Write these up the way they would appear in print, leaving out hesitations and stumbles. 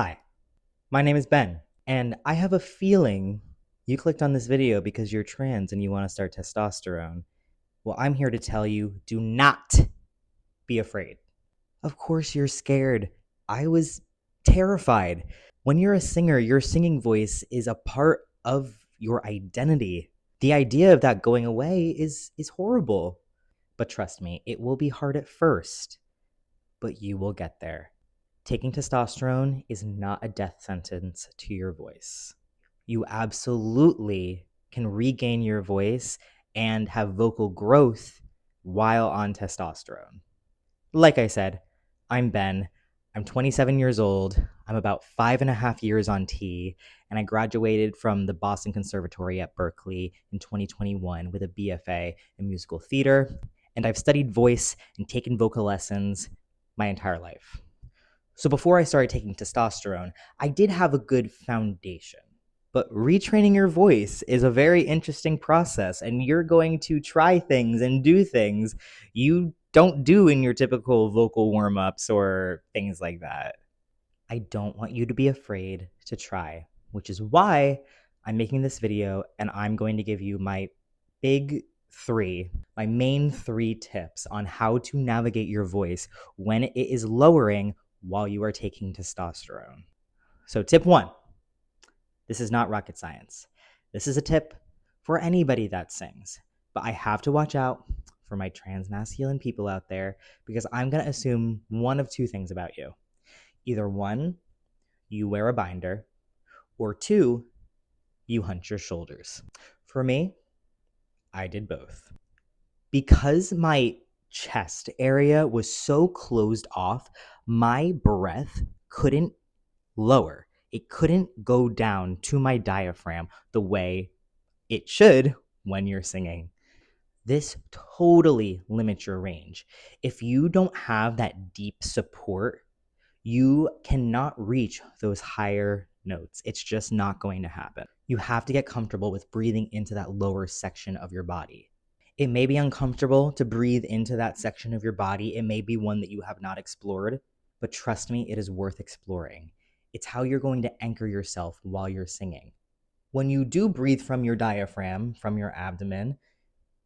Hi, my name is Ben, and I have a feeling you clicked on this video because you're trans and you want to start testosterone. Well, I'm here to tell you do not be afraid. Of course, you're scared. I was terrified. When you're a singer, your singing voice is a part of your identity. The idea of that going away is horrible. But trust me, it will be hard at first, but you will get there. Taking testosterone is not a death sentence to your voice. You absolutely can regain your voice and have vocal growth while on testosterone. Like I said, I'm Ben. I'm 27 years old. I'm about 5.5 years on T, and I graduated from the Boston Conservatory at Berkeley in 2021 with a BFA in musical theater. And I've studied voice and taken vocal lessons my entire life. So before I started taking testosterone, I did have a good foundation. But retraining your voice is a very interesting process, and you're going to try things and do things you don't do in your typical vocal warm ups or things like that. I don't want you to be afraid to try, which is why I'm making this video and I'm going to give you my big three, my main three tips on how to navigate your voice when it is lowering while you are taking testosterone. So, tip one, this is not rocket science. This is a tip for anybody that sings, but I have to watch out for my trans masculine people out there because I'm going to assume one of two things about you. Either one, you wear a binder, or two, you hunch your shoulders. For me, I did both. Because my chest area was so closed off, my breath couldn't lower. It couldn't go down to my diaphragm the way it should when you're singing. This totally limits your range. If you don't have that deep support, you cannot reach those higher notes. It's just not going to happen. You have to get comfortable with breathing into that lower section of your body. It may be uncomfortable to breathe into that section of your body. It may be one that you have not explored, but trust me, it is worth exploring. It's how you're going to anchor yourself while you're singing. When you do breathe from your diaphragm, from your abdomen,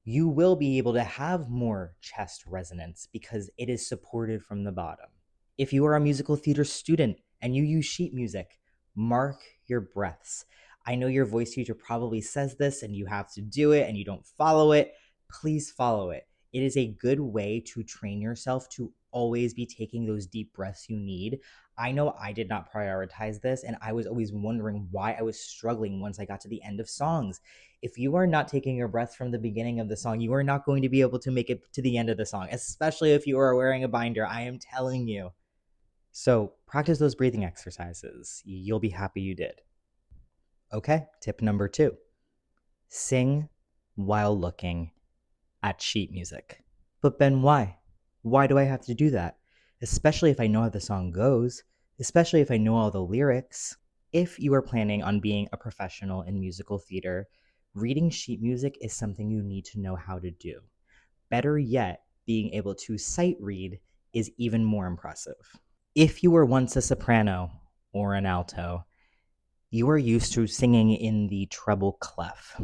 you will be able to have more chest resonance because it is supported from the bottom. If you are a musical theater student and you use sheet music, mark your breaths. I know your voice teacher probably says this and you have to do it and you don't follow it. Please follow it. It is a good way to train yourself to always be taking those deep breaths you need. I know I did not prioritize this, and I was always wondering why I was struggling once I got to the end of songs. If you are not taking your breath from the beginning of the song, you are not going to be able to make it to the end of the song, especially if you are wearing a binder. I am telling you. So practice those breathing exercises. You'll be happy you did. Okay, tip number two, sing while looking at sheet music. But Ben, why? Why do I have to do that? Especially if I know how the song goes, especially if I know all the lyrics. If you are planning on being a professional in musical theater, reading sheet music is something you need to know how to do. Better yet, being able to sight read is even more impressive. If you were once a soprano or an alto, you are used to singing in the treble clef.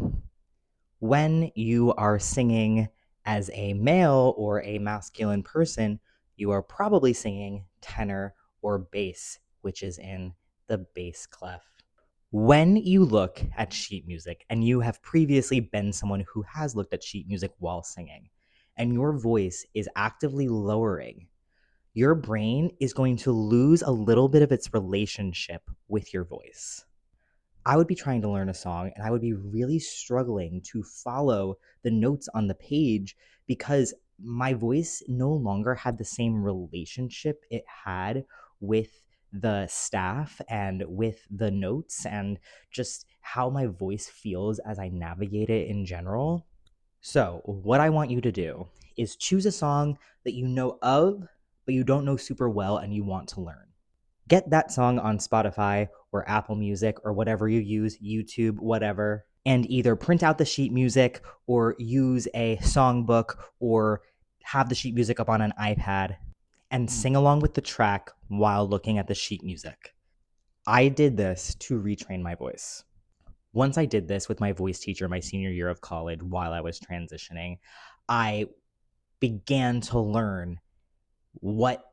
When you are singing as a male or a masculine person, you are probably singing tenor or bass, which is in the bass clef. When you look at sheet music, and you have previously been someone who has looked at sheet music while singing, and your voice is actively lowering, your brain is going to lose a little bit of its relationship with your voice. I would be trying to learn a song and I would be really struggling to follow the notes on the page because my voice no longer had the same relationship it had with the staff and with the notes and just how my voice feels as I navigate it in general. So, what I want you to do is choose a song that you know of, but you don't know super well and you want to learn. Get that song on Spotify or Apple Music or whatever you use, YouTube, whatever, and either print out the sheet music or use a songbook or have the sheet music up on an iPad and sing along with the track while looking at the sheet music. I did this to retrain my voice. Once I did this with my voice teacher my senior year of college while I was transitioning, I began to learn what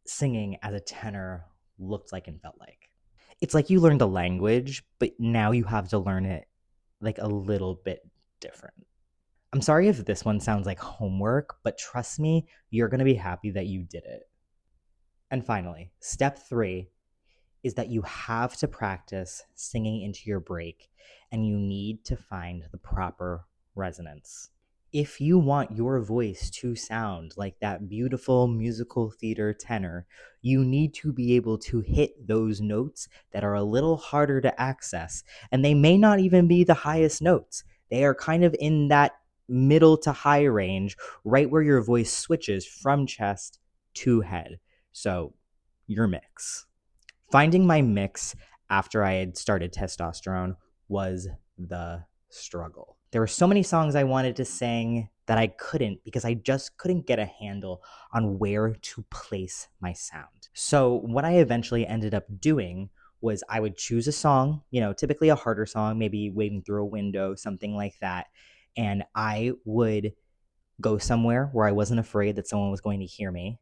singing as a tenor looked like and felt like. It's like you learned a language, but now you have to learn it like a little bit different. I'm sorry if this one sounds like homework, but trust me, you're going to be happy that you did it. And finally, step 3 is that you have to practice singing into your break and you need to find the proper resonance. If you want your voice to sound like that beautiful musical theater tenor, you need to be able to hit those notes that are a little harder to access. And they may not even be the highest notes. They are kind of in that middle to high range, right where your voice switches from chest to head. So, your mix. Finding my mix after I had started testosterone was the struggle. There were so many songs I wanted to sing that I couldn't because I just couldn't get a handle on where to place my sound. So, what I eventually ended up doing was I would choose a song, typically a harder song, maybe Waving Through a Window, something like that. And I would go somewhere where I wasn't afraid that someone was going to hear me.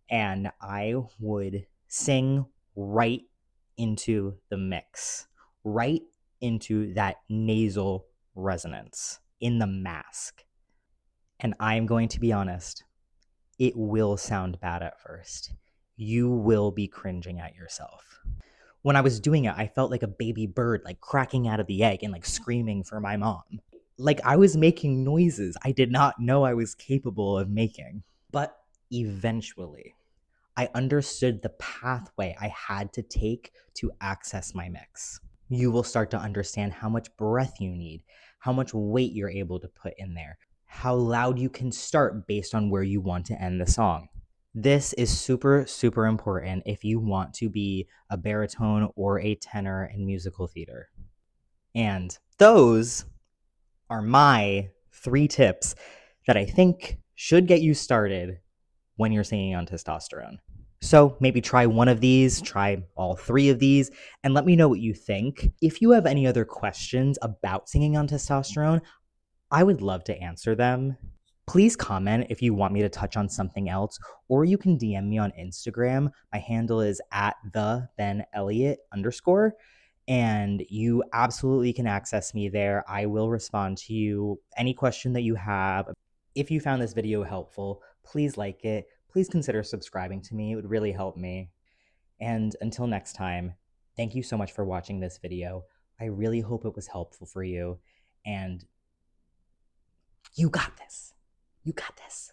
And I would sing right into the mix, right into that nasal resonance in the mask. And I'm going to be honest, it will sound bad at first. You will be cringing at yourself. When I was doing it, I felt like a baby bird, like cracking out of the egg and like screaming for my mom. Like I was making noises I did not know I was capable of making. But eventually, I understood the pathway I had to take to access my mix. You will start to understand how much breath you need, how much weight you're able to put in there, how loud you can start based on where you want to end the song. This is super, super important if you want to be a baritone or a tenor in musical theater. And those are my 3 tips that I think should get you started when you're singing on testosterone. So maybe try one of these, try all 3 of these, and let me know what you think. If you have any other questions about singing on testosterone, I would love to answer them. Please comment if you want me to touch on something else, or you can DM me on Instagram. My handle is at @BenElliott_, and you absolutely can access me there. I will respond to you. Any question that you have. If you found this video helpful, please like it. Please consider subscribing to me. It would really help me. And until next time, thank you so much for watching this video. I really hope it was helpful for you. And you got this. You got this.